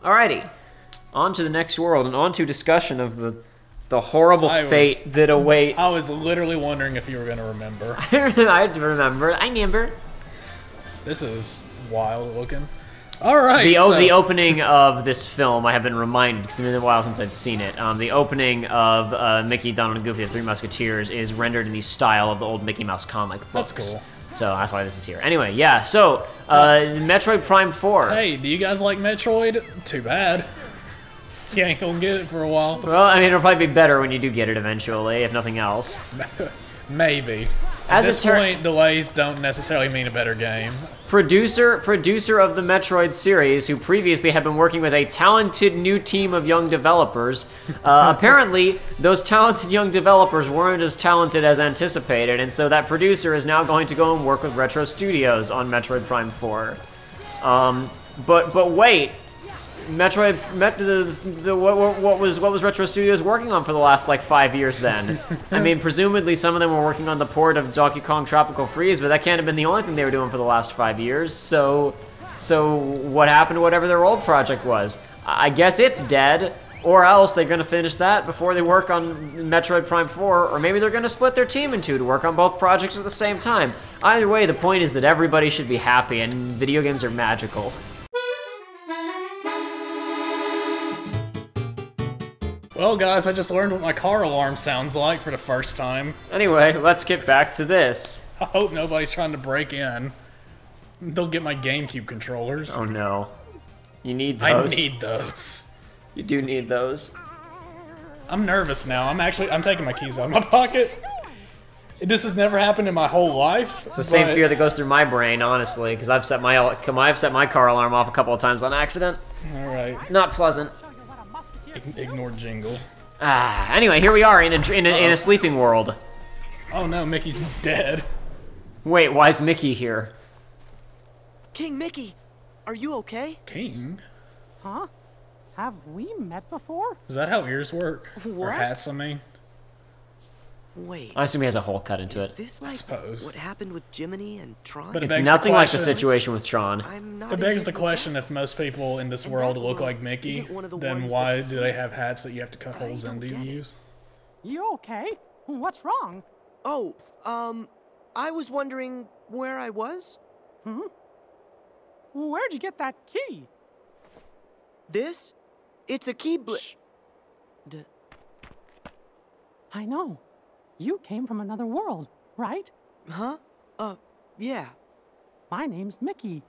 Alrighty, on to the next world, and on to discussion of the horrible fate that awaits. I was literally wondering if you were going to remember. I remember. This is wild looking. All right. The opening of this film, I have been reminded, because it's been a while since I'd seen it. The opening of Mickey, Donald, and Goofy, the Three Musketeers, is rendered in the style of the old Mickey Mouse comic books. That's cool. So that's why this is here. Anyway, yeah. So Metroid Prime 4. Hey, do you guys like Metroid? Too bad. You ain't gonna get it for a while. Well, I mean, it'll probably be better when you do get it eventually, if nothing else. Maybe. At this point, delays don't necessarily mean a better game. Producer of the Metroid series, who previously had been working with a talented new team of young developers, apparently those talented young developers weren't as talented as anticipated, and so that producer is now going to go and work with Retro Studios on Metroid Prime 4. But wait. What was Retro Studios working on for the last, like, 5 years then? I mean, presumably some of them were working on the port of Donkey Kong Tropical Freeze, but that can't have been the only thing they were doing for the last 5 years, so what happened to whatever their old project was? I guess it's dead, or else they're gonna finish that before they work on Metroid Prime 4, or maybe they're gonna split their team in two to work on both projects at the same time. Either way, the point is that everybody should be happy, and video games are magical. Well, guys, I just learned what my car alarm sounds like for the first time. Anyway, let's get back to this. I hope nobody's trying to break in. They'll get my GameCube controllers. Oh no. You need those. I need those. You do need those. I'm nervous now. I'm taking my keys out of my pocket. This has never happened in my whole life. It's the same fear that goes through my brain, honestly, because I've set my car alarm off a couple of times on accident. All right. It's not pleasant. Ignore jingle. Anyway, here we are in a sleeping world. Oh no, Mickey's dead. Wait, why is Mickey here? King Mickey, are you okay? King? Huh? Have we met before? Is that how ears work? What? Or hats, I mean? Wait. I assume he has a hole cut into it. Is this like I suppose. what happened with Jiminy and Tron? But It's nothing like the situation with Tron. It begs the question, if most people in this world look like Mickey, then why do they have hats that you have to cut holes in to use? You okay? What's wrong? Oh, I was wondering where I was. Where'd you get that key? This? It's a key I know. You came from another world, right? Huh? Yeah. My name's Mickey.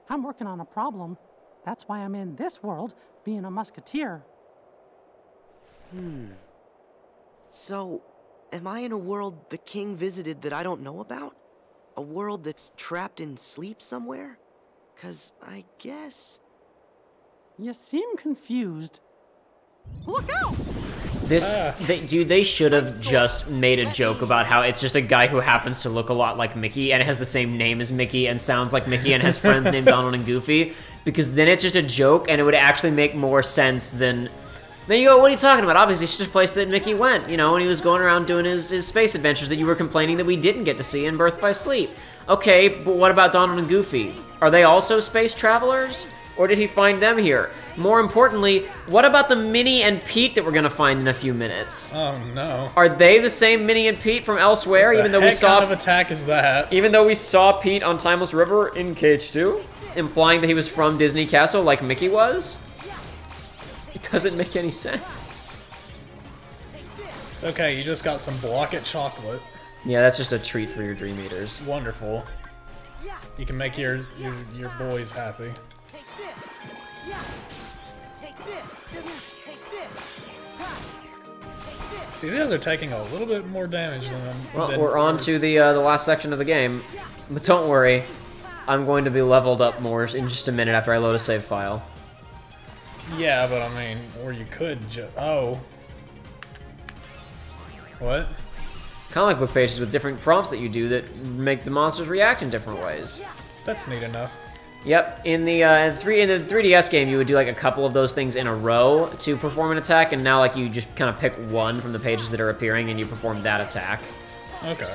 I'm working on a problem. That's why I'm in this world, being a musketeer. So, am I in a world the king visited that I don't know about? A world that's trapped in sleep somewhere? 'Cause I guess... You seem confused. Look out! They should have just made a joke about how it's just a guy who happens to look a lot like Mickey and has the same name as Mickey and sounds like Mickey and has friends named Donald and Goofy, because then it's just a joke and it would actually make more sense than... Then you go, what are you talking about? Obviously, it's just a place that Mickey went, you know, when he was going around doing his space adventures that you were complaining that we didn't get to see in Birth by Sleep. Okay, but what about Donald and Goofy? Are they also space travelers? Or did he find them here? More importantly, what about the Minnie and Pete that we're gonna find in a few minutes? Oh no. Are they the same Minnie and Pete from elsewhere, even though we saw... What kind of attack is that? Even though we saw Pete on Timeless River in KH2, implying that he was from Disney Castle like Mickey was? It doesn't make any sense. It's okay, you just got some Block-It chocolate. Yeah, that's just a treat for your Dream Eaters. Wonderful. You can make your boys happy. These guys are taking a little bit more damage than them. Well, we're on to the last section of the game. But don't worry, I'm going to be leveled up more in just a minute after I load a save file. Yeah, but I mean, or you could oh. What? Comic book pages with different prompts that you do that make the monsters react in different ways. That's neat enough. Yep, in the 3DS game, you would do like a couple of those things in a row to perform an attack, and now like you just kind of pick one from the pages that are appearing and you perform that attack. Okay.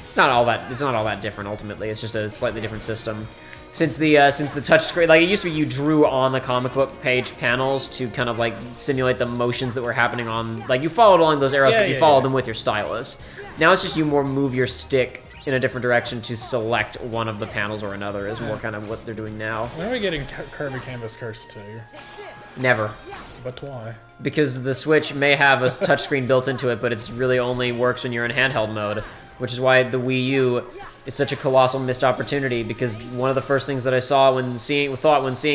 It's not all that different ultimately. It's just a slightly different system. since the touch screen, like, it used to be you drew on the comic book page panels to kind of like simulate the motions that were happening on, like, you followed along those arrows, but you followed them with your stylus. Now it's just you more move your stick in a different direction to select one of the panels or another is more kind of what they're doing now. When are we getting Kirby Canvas Curse 2? Never. But why? Because the Switch may have a touchscreen built into it, but it's really only works when you're in handheld mode, which is why the Wii U is such a colossal missed opportunity, because one of the first things that I saw when seeing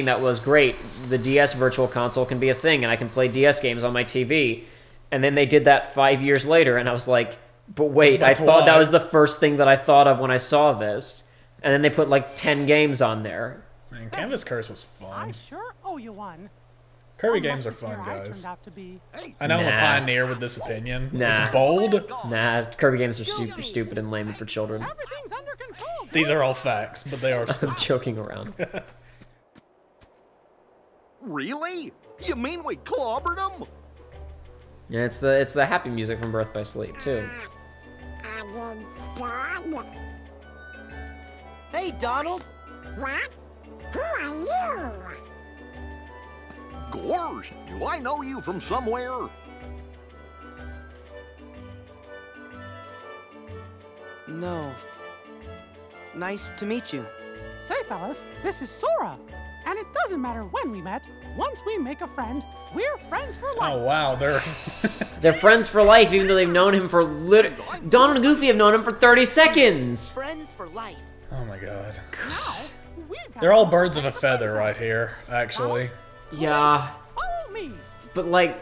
that was, great, the DS Virtual Console can be a thing, and I can play DS games on my TV. And then they did that 5 years later, and I was like, but wait, I thought that was the first thing that I thought of when I saw this. And then they put like 10 games on there. Man, Canvas Curse was fun. I sure owe you one. Kirby games are fun, guys. I know I'm a pioneer with this opinion. It's bold. Nah, Kirby games are super stupid and lame for children. Everything's under control. These are all facts, but they are I'm joking around. Really? You mean we clobbered them? Yeah, it's the happy music from Birth by Sleep, too. Hey, Donald. What? Who are you? Gosh, do I know you from somewhere? No. Nice to meet you. Say, fellas, this is Sora. And it doesn't matter when we met. Once we make a friend, we're friends for life. Oh, wow, They're friends for life, even though they've known him for Donald and Goofy have known him for 30 seconds! Friends for life. Oh my god. Now, They're all birds of a feather right here, actually. Yeah. Follow me. But like,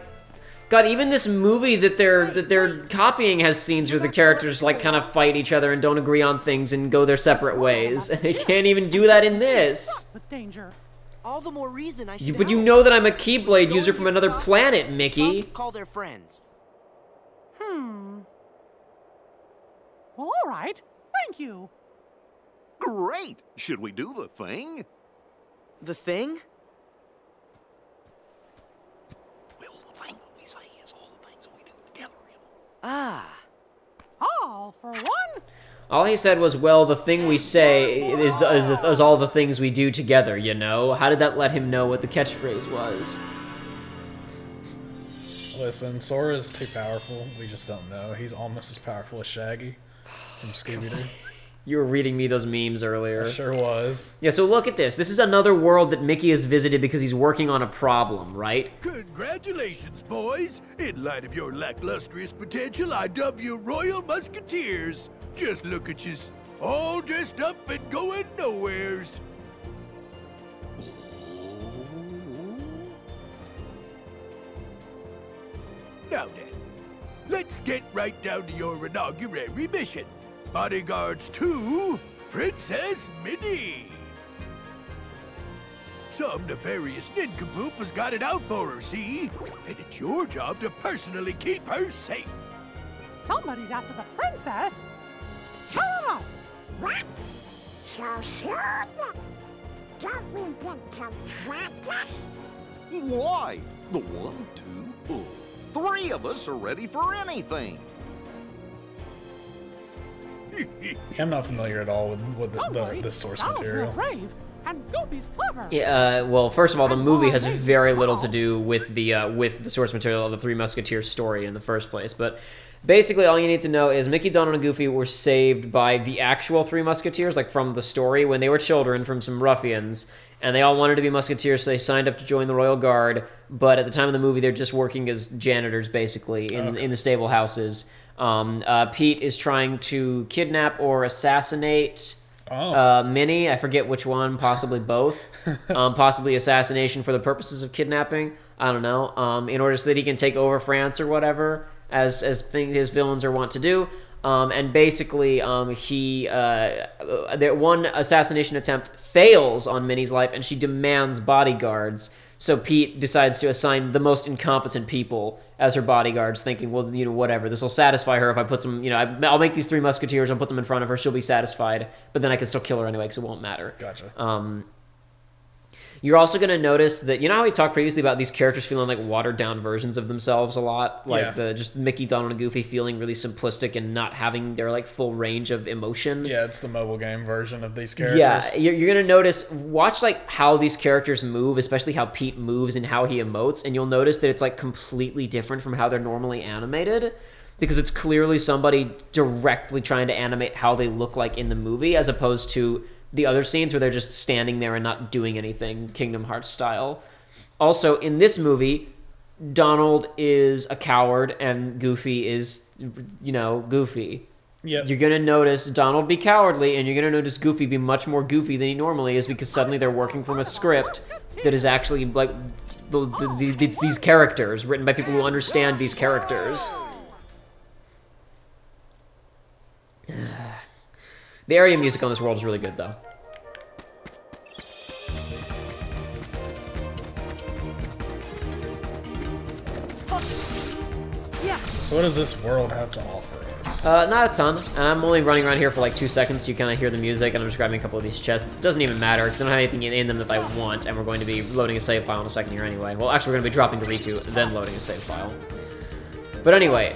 God, even this movie that they're copying has scenes where the characters like kind of fight each other and don't agree on things and go their separate ways. And they can't even do that in this. With danger. All the more reason I should But you help. know that I'm a Keyblade user from another planet, Mickey. Call their friends. Well, all right. Thank you. Great! Should we do the thing? The thing? Well, the thing that we say is all the things that we do together. Ah. All for one. All he said was, well, the thing we say is all the things we do together, you know? How did that let him know what the catchphrase was? Listen, Sora's too powerful. We just don't know. He's almost as powerful as Shaggy from Scooby-Doo. You were reading me those memes earlier. I sure was. Yeah, so look at this. This is another world that Mickey has visited because he's working on a problem, right? Congratulations, boys! In light of your lacklustrous potential, I dub you Royal Musketeers. Just look at you, all dressed up and going nowheres. Now then, let's get right down to your inaugural mission. Bodyguards to Princess Minnie. Some nefarious nincompoop has got it out for her, see? And it's your job to personally keep her safe. Somebody's after the princess. Tell us. What? So soon? Don't we get to practice? Why? The 1, 2, 3 of us are ready for anything. I'm not familiar at all with Don't worry, the source Donald's real material. brave, and Goofy's clever. Yeah, well, first of all, the movie has very little to do with the source material of the Three Musketeers story in the first place. But basically, all you need to know is Mickey, Donald, and Goofy were saved by the actual Three Musketeers, like from the story, when they were children from some ruffians. And they all wanted to be musketeers, so they signed up to join the Royal Guard. But at the time of the movie, they're just working as janitors, basically, in the stable houses. Pete is trying to kidnap or assassinate Minnie. I forget which one, possibly both. Possibly assassination for the purposes of kidnapping. I don't know. In order so that he can take over France or whatever, as his villains are wont to do. And basically, one assassination attempt fails on Minnie's life, and she demands bodyguards. So Pete decides to assign the most incompetent people as her bodyguards, thinking, well, whatever, this will satisfy her if I put some, I'll make these Three Musketeers, I'll put them in front of her, she'll be satisfied, but then I can still kill her anyway, because it won't matter. Gotcha. You're also going to notice that, you know how we talked previously about these characters feeling like watered-down versions of themselves a lot? Like, just Mickey, Donald, and Goofy feeling really simplistic and not having their, like, full range of emotion. Yeah, it's the mobile game version of these characters. Yeah, you're going to notice, watch, like, how these characters move, especially how Pete moves and how he emotes, and you'll notice that it's, like, completely different from how they're normally animated, because it's clearly somebody directly trying to animate how they look like in the movie, as opposed to the other scenes where they're just standing there and not doing anything, Kingdom Hearts style. Also, in this movie, Donald is a coward and Goofy is, you know, Goofy. Yep. You're going to notice Donald be cowardly, and you're going to notice Goofy be much more goofy than he normally is, because suddenly they're working from a script that is actually, like, it's these characters, written by people who understand these characters. The area music on this world is really good, though. So what does this world have to offer us? Not a ton. I'm only running around here for like 2 seconds, so you kind of hear the music, and I'm just grabbing a couple of these chests. It doesn't even matter, because I don't have anything in them that I want, and we're going to be loading a save file in a second here anyway. Well, actually, we're going to be dropping to Riku, and then loading a save file. But anyway,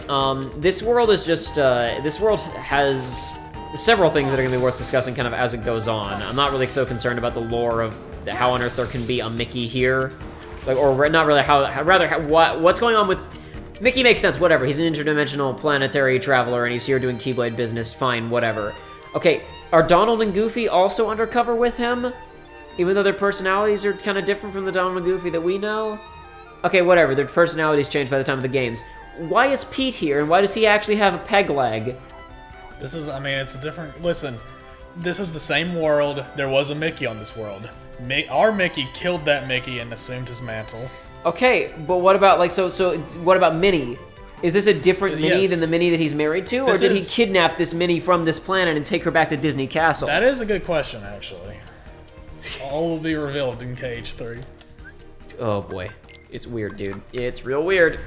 this world is just, this world has several things that are going to be worth discussing kind of as it goes on. I'm not really so concerned about the lore of how on earth there can be a Mickey here. Like, or not really what's going on with... Mickey makes sense, whatever. He's an interdimensional planetary traveler, and he's here doing Keyblade business, fine, whatever. Okay, are Donald and Goofy also undercover with him? Even though their personalities are kind of different from the Donald and Goofy that we know? Okay, whatever, their personalities change by the time of the games. Why is Pete here, and why does he actually have a peg leg? This is, I mean, it's a different... Listen, this is the same world. There was a Mickey on this world. Our Mickey killed that Mickey and assumed his mantle. Okay, but what about, like, so what about Minnie? Is this a different Minnie Yes. than the Minnie that he's married to? Or did he kidnap this Minnie from this planet and take her back to Disney Castle? That is a good question, actually. All will be revealed in KH3. Oh, boy. It's weird, dude. It's real weird.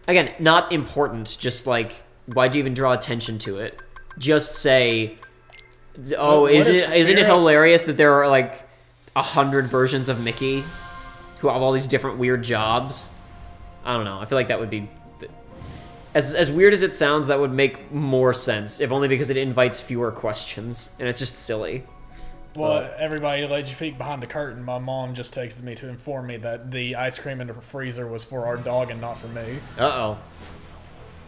Again, not important, just like, why'd you even draw attention to it? Just say, oh, isn't it hilarious that there are, like, 100 versions of Mickey who have all these different weird jobs? I don't know. I feel like that would be... As weird as it sounds, that would make more sense, if only because it invites fewer questions, and it's just silly. Well, everybody, let you peek behind the curtain. My mom just texted me to inform me that the ice cream in the freezer was for our dog and not for me. Uh-oh.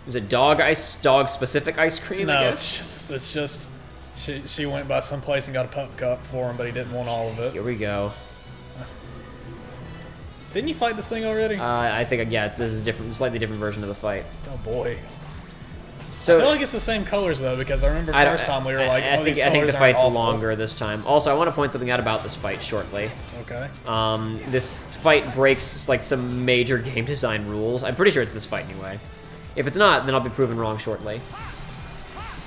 Is it dog-specific ice cream, I No, guess? it's just... She went by someplace and got a pup cup for him, but he didn't want all of it. Here we go. Didn't you fight this thing already? I think, yeah, this is a slightly different version of the fight. Oh boy. So I feel like it's the same colors though, because I remember first time we were like, I oh, these think colors the aren't fight's awful. longer this time. Also, I want to point something out about this fight shortly. Okay. This fight breaks like some major game design rules. I'm pretty sure it's this fight anyway. If it's not, then I'll be proven wrong shortly.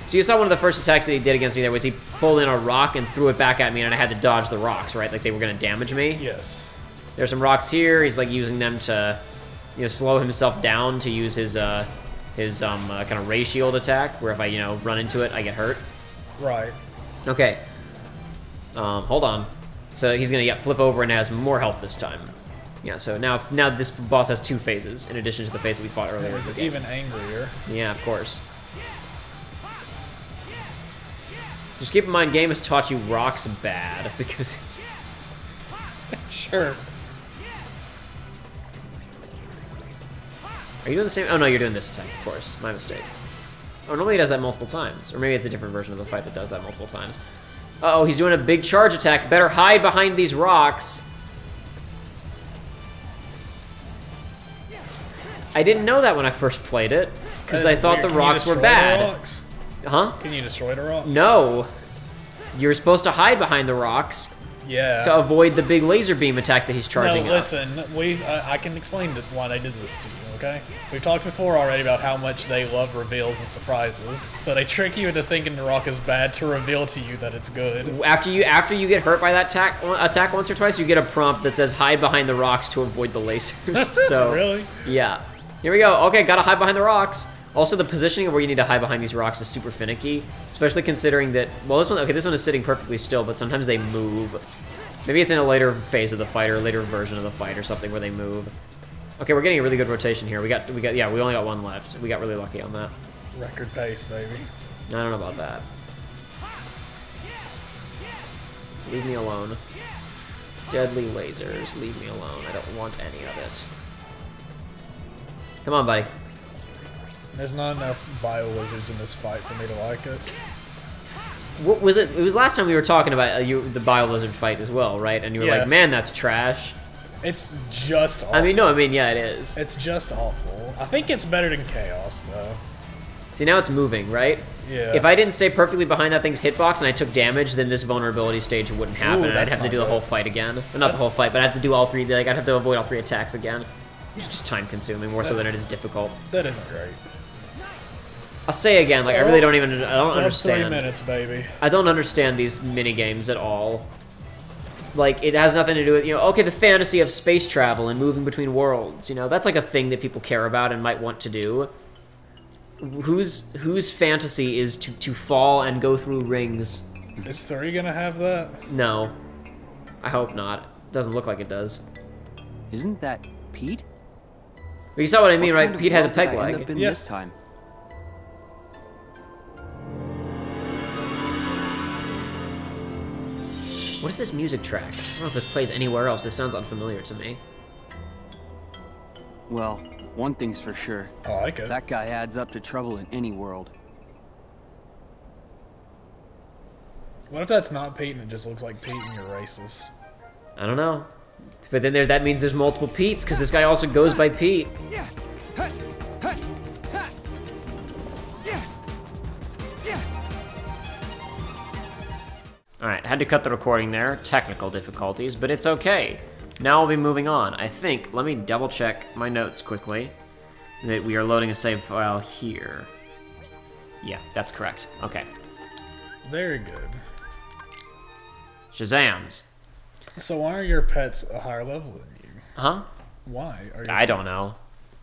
So you saw one of the first attacks that he did against me there was he pulled in a rock and threw it back at me, and I had to dodge the rocks, right? Like they were going to damage me. Yes. There's some rocks here. He's like using them to, you know, slow himself down to use his kind of ray shield attack, where if I, you know, run into it, I get hurt. Right. Okay. Hold on. So he's gonna flip over and has more health this time. Yeah. So now this boss has 2 phases in addition to the phase that we fought earlier. It's even angrier. Yeah, of course. Just keep in mind, game has taught you rocks bad because it's Sure. Are you doing the same? Oh, no, you're doing this attack, of course. My mistake. Oh, normally he does that multiple times. Or maybe it's a different version of the fight that does that multiple times. Uh-oh, he's doing a big charge attack. Better hide behind these rocks. I didn't know that when I first played it, because I thought the rocks were bad. Huh? Can you destroy the rocks? No. You're supposed to hide behind the rocks. Yeah. To avoid the big laser beam attack that he's charging No, listen, I can explain why they did this to you, okay? We've talked before already about how much they love reveals and surprises. So they trick you into thinking the rock is bad to reveal to you that it's good. After you get hurt by that attack once or twice, you get a prompt that says hide behind the rocks to avoid the lasers. So Really? Yeah. Here we go. Okay, gotta hide behind the rocks. Also, the positioning of where you need to hide behind these rocks is super finicky, especially considering that, well, this one is sitting perfectly still, but sometimes they move. Maybe it's in a later phase of the fight, or a later version of the fight, or something where they move. Okay, we're getting a really good rotation here. Yeah, we only got one left. We got really lucky on that. Record pace, baby. I don't know about that. Leave me alone. Deadly lasers, leave me alone. I don't want any of it. Come on, buddy. There's not enough bio lizards in this fight for me to like it. What was it? It was last time we were talking about the bio lizard fight as well, right? And you were like, "Man, that's trash." It's just awful. Yeah, it is. It's just awful. I think it's better than Chaos, though. See, now it's moving, right? Yeah. If I didn't stay perfectly behind that thing's hitbox and I took damage, then this vulnerability stage wouldn't happen, and I'd have to do the whole fight again. Well, not the whole fight, but I'd have to do all three. Like, I'd have to avoid all 3 attacks again. It's just time-consuming, more so than it is difficult. That isn't great. I'll say again, like, I really don't understand. 3 minutes, baby. I don't understand these mini-games at all. Like, it has nothing to do with, okay, the fantasy of space travel and moving between worlds, that's like a thing that people care about and might want to do. Whose fantasy is to fall and go through rings? Is 3 gonna have that? No. I hope not. Doesn't look like it does. Isn't that Pete? But you saw what I mean, right? Pete had a peg leg. This time. What is this music track? I don't know if this plays anywhere else. This sounds unfamiliar to me. Well, one thing's for sure. I like it. That guy adds up to trouble in any world. What if that's not Pete and it just looks like Pete and you're racist? I don't know. But then that means there's multiple Petes, because this guy also goes by Pete. Alright, had to cut the recording there. Technical difficulties, but it's okay. Now we'll be moving on. I think, let me double check my notes quickly, that we are loading a save file here. Yeah, that's correct. Okay. Very good. Shazams. So why are your pets a higher level than you? Huh? Why? I don't know.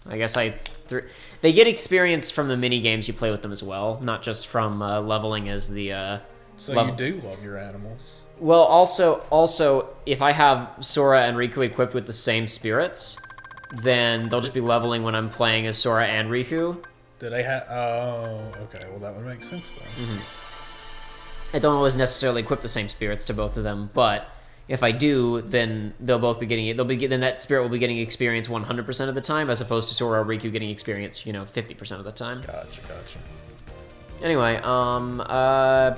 I guess they get experience from the mini games you play with them as well, not just from leveling as the. So you do love your animals. Well, also, if I have Sora and Riku equipped with the same spirits, then they'll just be leveling when I'm playing as Sora and Riku. Do they have? Oh, okay. Well, that would make sense then. Mm-hmm. I don't always necessarily equip the same spirits to both of them, but if I do, then they'll both be getting it. Then that spirit will be getting experience 100% of the time, as opposed to Sora or Riku getting experience, 50% of the time. Gotcha. Anyway, do I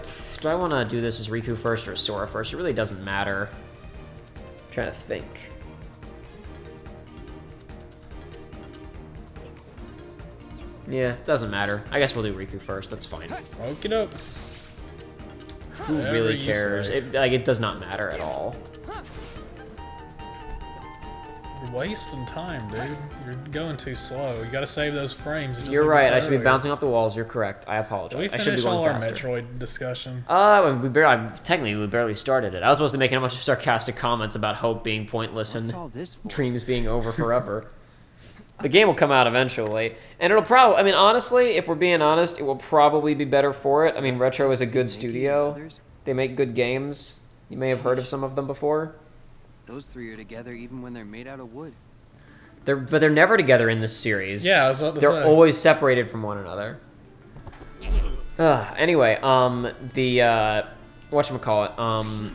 want to do this as Riku first or Sora first? It really doesn't matter. I'm trying to think. Yeah, doesn't matter. I guess we'll do Riku first. That's fine. Okie doke. Who really cares? It does not matter at all. You're wasting time, dude. You're going too slow. You gotta save those frames. You're right. I should be bouncing off the walls. You're correct. I apologize. Did we I should be finish all going our faster. Metroid discussion? Technically, we barely started it. I was supposed to make a bunch of sarcastic comments about hope being pointless and dreams being over forever. The game will come out eventually, and it'll probably, I mean, honestly, if we're being honest, it will probably be better for it. I mean, Retro is a good studio. They make good games. You may have heard of some of them before. Those 3 are together even when they're made out of wood. But they're never together in this series. Yeah, I was about to They're say. always separated from one another. Anyway, whatchamacallit,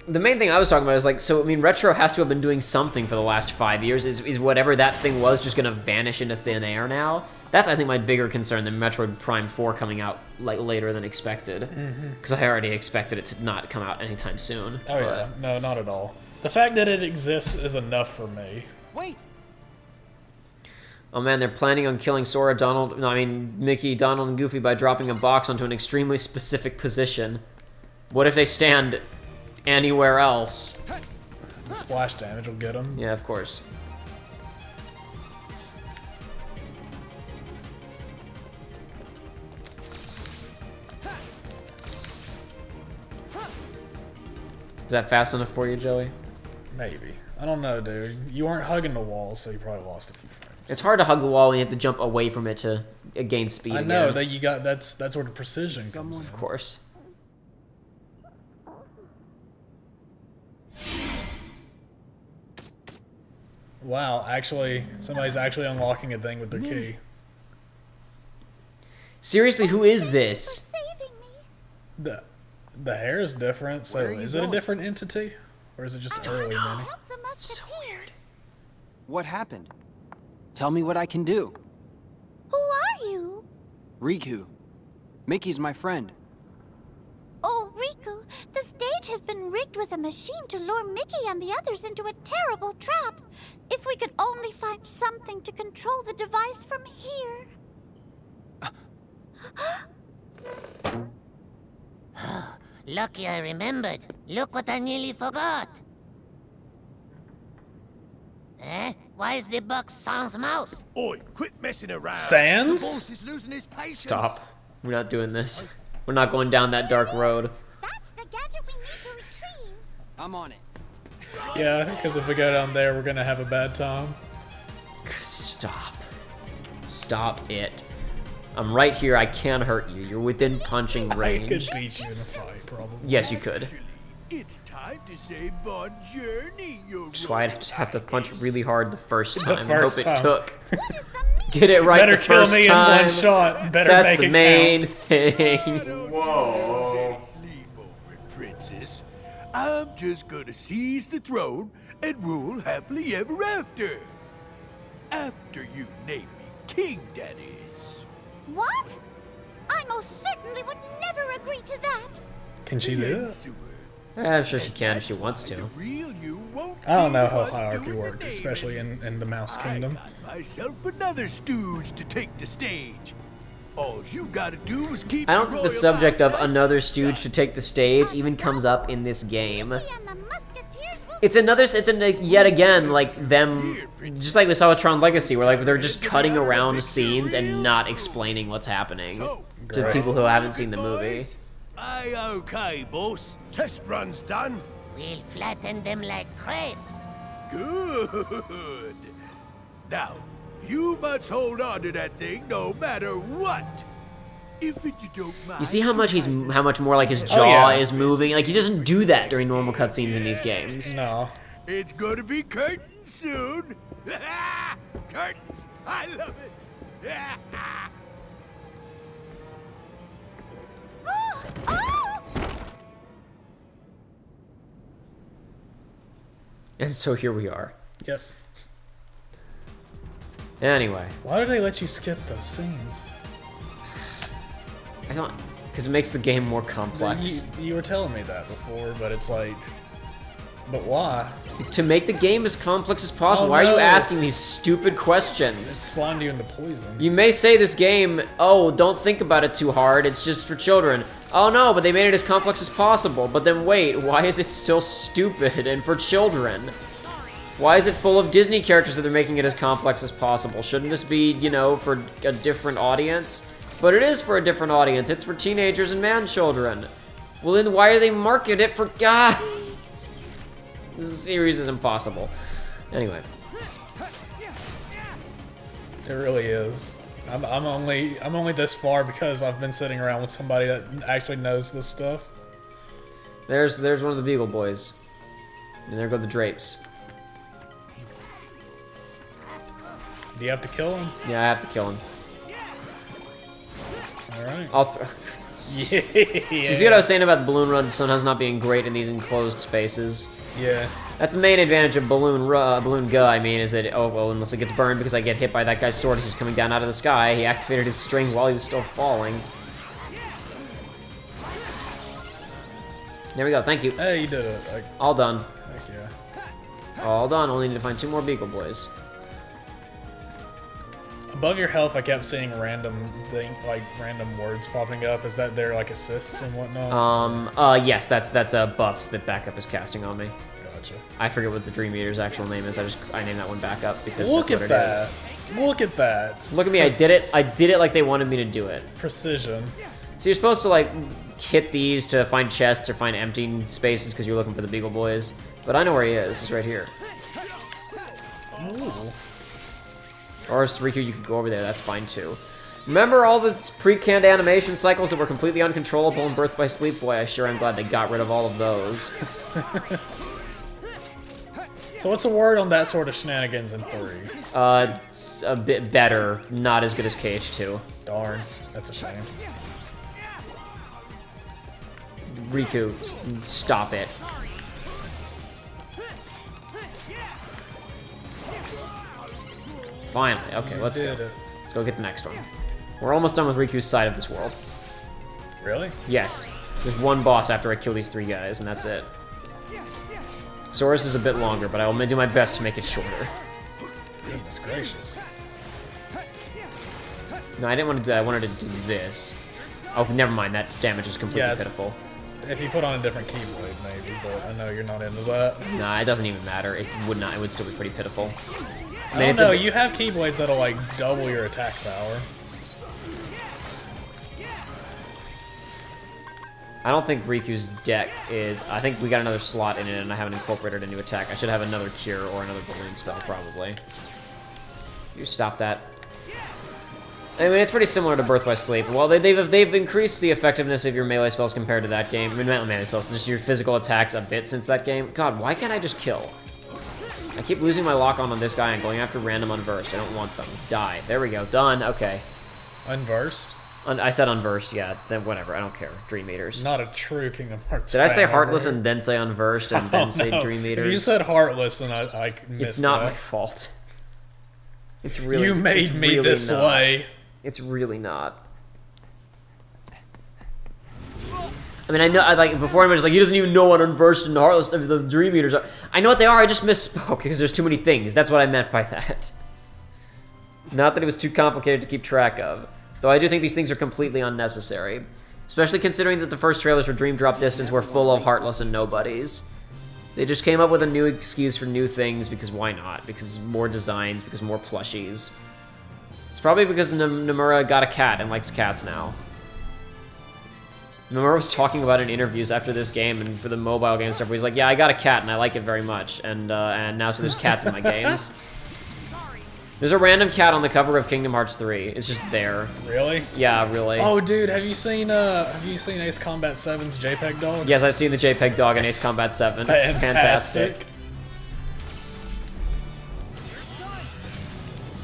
the main thing I was talking about is, like, so, I mean, Retro has to have been doing something for the last 5 years. Is whatever that thing was just gonna vanish into thin air now? That's, I think, my bigger concern than Metroid Prime 4 coming out, like, later than expected. Because I already expected it to not come out anytime soon. Oh, yeah. No, not at all. The fact that it exists is enough for me. Wait! Oh man, they're planning on killing Sora, Mickey, Donald, and Goofy by dropping a box onto an extremely specific position. What if they stand anywhere else? The splash damage will get them. Yeah, of course. Is that fast enough for you, Joey? Maybe. I don't know, dude. You weren't hugging the wall, so you probably lost a few frames. It's hard to hug the wall when you have to jump away from it to gain speed. I know again. that you got that's where the precision comes in. Of course. Wow, actually, somebody's actually unlocking a thing with their key. Seriously, who is this? The hair is different, so is it a different entity? Or is it just early Minnie? So weird. What happened? Tell me what I can do. Who are you? Riku. Mickey's my friend. Oh, Riku, the stage has been rigged with a machine to lure Mickey and the others into a terrible trap. If we could only find something to control the device from here. Lucky I remembered. Look what I nearly forgot. Eh? Why is the box sans mouse? Oi, quit messing around. Sans? The boss is losing his patience. Stop. We're not doing this. We're not going down that dark road. That's the gadget we need to retrieve. I'm on it. Yeah, because if we go down there, we're gonna have a bad time. Stop. Stop it. I'm right here. I can't hurt you. You're within punching I range. could beat you in a fight, probably. Yes, you could. It's time to say bon journey, you Which is why I just have to punch really hard the first time and first hope time. it took. Get it right Better the kill first me time. in one shot. Better That's make the it main count. thing. Whoa. Sleep over it, princess. I'm just gonna seize the throne and rule happily ever after. After you name me king, that is. What? I most certainly would never agree to that. Can she do it? I'm sure she can if she wants to. I don't know how hierarchy works, especially in the Mouse Kingdom. I got myself another stooge to take the stage. All you gotta do is keep I don't your think the royal subject of eye another stooge to take the stage even comes up in this game. And the musketeers will It's yet again, like, them, just like we saw with Tron Legacy, where, like, they're just cutting around scenes and not explaining what's happening to Great. people who haven't seen the movie. Aye, okay, boss. Test run's done. We'll flatten them like crepes. Good. Now, you must hold on to that thing no matter what. If you don't mind. You see how much more, like, his Oh, jaw yeah. is moving? Like, he doesn't do that during normal cutscenes in these games. No. It's gonna be curtains soon. Curtains. I love it. And so here we are. Yep. Anyway, Why do they let you skip those scenes? I don't, because it makes the game more complex. You were telling me that before, but it's like, but why? To make the game as complex as possible. Oh, Why are you no. asking these stupid It questions? spawned you into poison. You may say this game, oh, don't think about it too hard, it's just for children. Oh no, but they made it as complex as possible. But then wait, why is it still stupid and for children? Why is it full of Disney characters that they're making it as complex as possible? Shouldn't this be, you know, for a different audience? But it is for a different audience. It's for teenagers and man-children. Well then why are they marketing it for God? This series is impossible. Anyway. It really is. I'm only this far because I've been sitting around with somebody that actually knows this stuff. There's one of the Beagle Boys. And there go the Drapes. Do you have to kill him? Yeah, I have to kill him. Alright. So you see what I was saying about Balloon Run sometimes not being great in these enclosed spaces? Yeah. That's the main advantage of Balloon Go, I mean, is that, oh, well, unless it gets burned because I get hit by that guy's sword as he's coming down out of the sky, he activated his string while he was still falling. There we go, thank you. Hey, you did it. All done. Heck yeah. All done, only need to find 2 more Beagle Boys. Above your health, I kept seeing random words popping up. Is that their like assists and whatnot? Yes, that's buffs that Backup is casting on me. Gotcha. I forget what the Dream Eater's actual name is. I named that one Backup because Look that's at what it that. is. Look at that. Look at me, I did it. I did it like they wanted me to do it. Precision. So you're supposed to like hit these to find chests or find empty spaces because you're looking for the Beagle Boys. But I know where he is. He's right here. Ooh. Or as Riku, you could go over there, that's fine too. Remember all the pre-canned animation cycles that were completely uncontrollable in Birth by Sleep? Boy, I sure am glad they got rid of all of those. So what's the word on that sort of shenanigans in 3? It's a bit better, not as good as KH2. Darn, that's a shame. Riku, stop it. Finally, okay, let's go. Let's go get the next one. We're almost done with Riku's side of this world. Really? Yes. There's one boss after I kill these 3 guys, and that's it. Sora's is a bit longer, but I will do my best to make it shorter. Goodness gracious. No, I didn't want to do that. I wanted to do this. Oh, never mind. That damage is completely pitiful. If you put on a different keyblade, maybe, but I know you're not into that. Nah, it doesn't even matter. It would not. It would still be pretty pitiful. I don't know. You have keyblades that'll, like, double your attack power. I don't think Riku's deck is... I think we got another slot in it, and I haven't incorporated a new attack. I should have another cure or another balloon spell, probably. You stop that. I mean, it's pretty similar to Birth by Sleep. Well, they've increased the effectiveness of your melee spells compared to that game. I mean, not melee spells, just your physical attacks a bit since that game. God, why can't I just kill? I keep losing my lock-on on this guy and going after random unversed. I don't want them. Die. There we go. Done. Okay. Unversed? I said unversed, yeah. Then whatever. I don't care. Dream Eaters. Not a true Kingdom Hearts Did I say fan, Heartless right? and then say unversed and then say Dream Eaters? You said Heartless and I missed It's not that. my fault. It's really... You made me really this way. It's really not. I mean, I know, before I was like, he doesn't even know what Unversed and Heartless, the Dream Eaters are. I know what they are, I just misspoke, because there's too many things. That's what I meant by that. Not that it was too complicated to keep track of. Though I do think these things are completely unnecessary. Especially considering that the first trailers for Dream Drop Distance were full of Heartless and Nobodies. They just came up with a new excuse for new things, because why not? Because more designs, because more plushies. It's probably because Nomura got a cat and likes cats now. Nomura was talking about it in interviews after this game and for the mobile game stuff where he's like, yeah, I got a cat and I like it very much. And now so there's cats in my games. There's a random cat on the cover of Kingdom Hearts 3. It's just there. Really? Yeah, really. Oh, dude, have you seen Ace Combat 7's JPEG dog? Yes, I've seen the JPEG dog in Ace Combat 7. It's fantastic.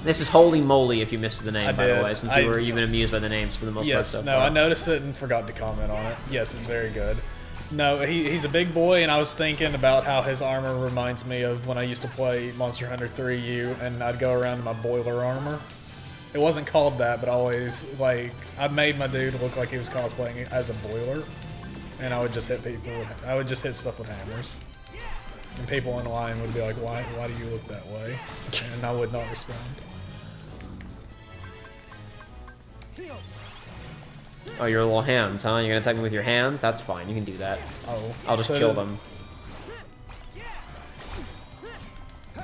This is Holy Moly if you missed the name, by the way, since you were even amused by the names for the most part so far. Yes, no, I noticed it and forgot to comment on it. Yes, it's very good. No, he's a big boy, and I was thinking about how his armor reminds me of when I used to play Monster Hunter 3U, and I'd go around in my boiler armor. It wasn't called that, but always, like, I made my dude look like he was cosplaying as a boiler, and I would just hit people. I would just hit stuff with hammers. And people in line would be like, why do you look that way? And I would not respond. Oh, your little hands, huh? You're gonna attack me with your hands? That's fine, you can do that. Oh. I'll just kill them.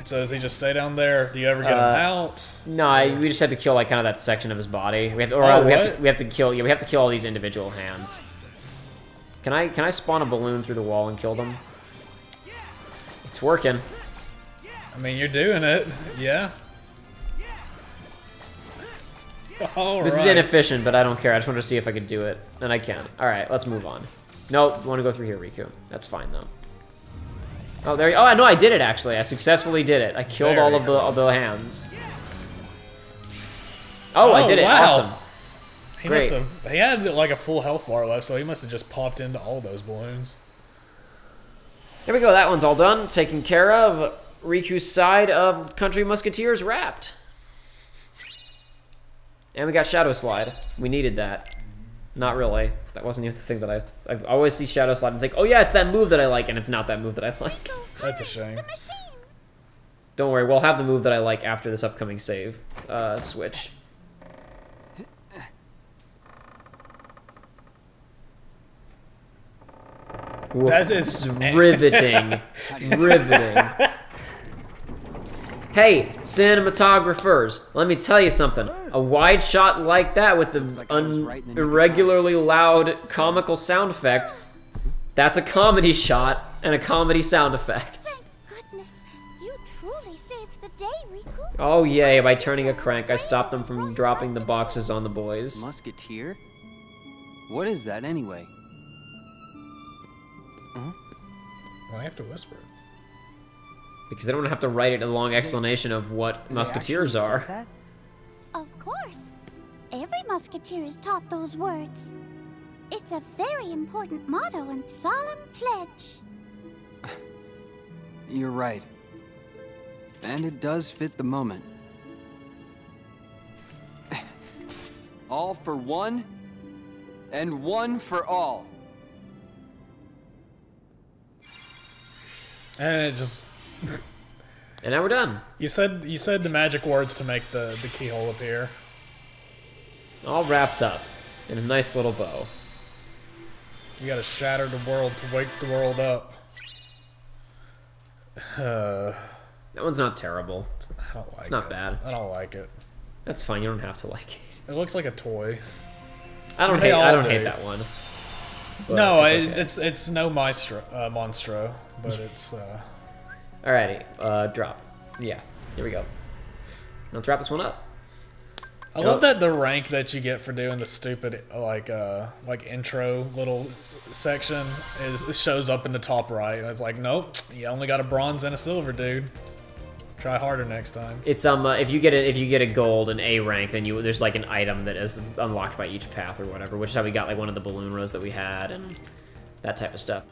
So does he just stay down there? Do you ever get him out? No, we just have to kill like kind of that section of his body. We have to kill all these individual hands. Can I spawn a balloon through the wall and kill them? It's working. I mean, you're doing it. Yeah. This is inefficient, but I don't care. I just wanted to see if I could do it, and I can. All right, let's move on. No, you want to go through here, Riku. That's fine though. Oh, there. Oh, no, I did it actually. I successfully did it. I killed all of the hands. Oh, I did it. Wow. Awesome. Great. He had like a full health bar left, so he must have just popped into all those balloons. There we go. That one's all done. Taken care of. Riku's side of Country Musketeers wrapped. And we got Shadow Slide. We needed that. Not really. That wasn't even the thing that I always see Shadow Slide and think, oh yeah, it's that move that I like, and it's not that move that I like. That's a shame. Don't worry, we'll have the move that I like after this upcoming save switch. Woof. That is riveting. Riveting. Hey, cinematographers, let me tell you something. A wide shot like that with the irregularly loud comical sound effect, that's a comedy shot and a comedy sound effect. Thank goodness. You truly saved the day, Riku. Oh yay, by turning a crank, I stopped them from dropping the boxes on the boys. Musketeer? What is that anyway? Huh? Why I have to whisper? Because they don't have to write it a long explanation of what musketeers are. Of course. Every musketeer is taught those words. It's a very important motto and solemn pledge. You're right. And it does fit the moment. All for one, and one for all. And it just... And now we're done. You said the magic words to make the keyhole appear. All wrapped up in a nice little bow. You gotta shatter the world to wake the world up. That one's not terrible. I don't like it. It's not bad. I don't like it. That's fine. You don't have to like it. It looks like a toy. I don't hate that one. But No, it's okay. it's no Monstro, but it's. Alrighty, drop. Yeah, here we go. Let's wrap this one up. I love that the rank that you get for doing the stupid like intro little section shows up in the top right, and it's like, nope, you only got a bronze and a silver, dude. Try harder next time. It's if you get a gold and A rank, then there's like an item that is unlocked by each path or whatever, which is how we got like one of the balloon rows that we had and that type of stuff.